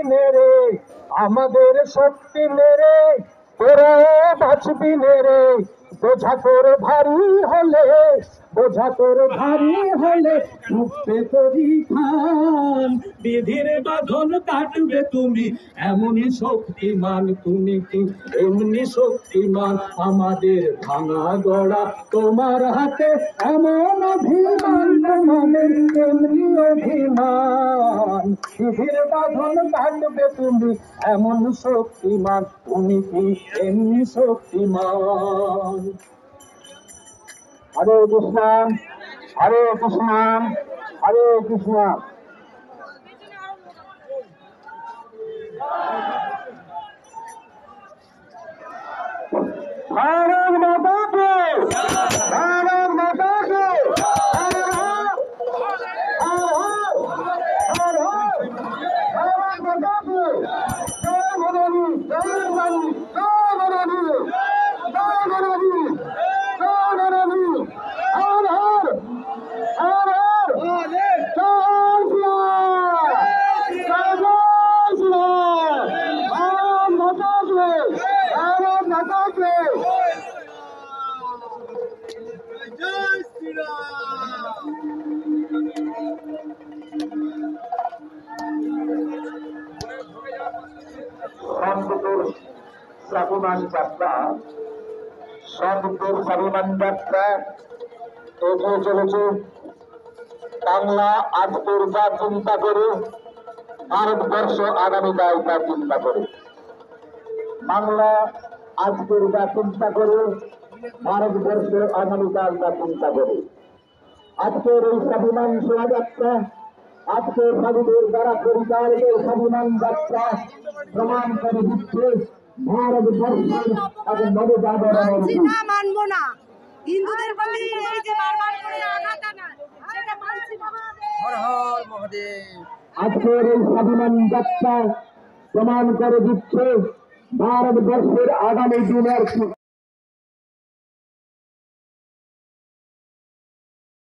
নেরে আমাদের শক্তি নেরে তোরা বাঁচবি নেরে বোঝা তোর ভারী হলে বোঝা তোর ভারী হলে ঢুকবে তোরি খান বিধির বাঁধন কাটবে তুমি এমনই শক্তিমান তুমি কি এমনি শক্তিমান আমাদের ভাঙা গড়া তোমার হাতে এমন অভিমান তোমাদের এমনি অভিমান বিধির বাঁধন কাটবে তুমি এমন শক্তিমান তুমি কি এমনি শক্তিমান। হরে কৃষ্ণ হরে কৃষ্ণ হরে কৃষ্ণ। ভারত মাতা কে ভারত মাতা কে স্বাভিমান যাত্রা স্বাভিমান যাত্রা এগিয়ে চলেছে। বাংলা আজকের যা চিন্তা করে ভারতবর্ষ আগামীকাল তা চিন্তা করে। বাংলা আজকের যা চিন্তা করে ভারতবর্ষ আগামীকাল তা চিন্তা করে। আজকের এই স্বাভিমান শোভাযাত্রা আজকের স্বাধীনের দ্বারা পরিচালিত স্বাভিমান যাত্রা প্রমাণ করে দিচ্ছে ভারতবর্ষের এক নবজাগরণ। মানব না হিন্দুদের প্রতি এই যে বারবার করে আঘাত আনা সেটা মানছি না। হর হর মহাদেব। আজকের এই স্বাভিমান যাত্রা প্রমাণ করে দিচ্ছে ভারতবর্ষের আগামী দিনের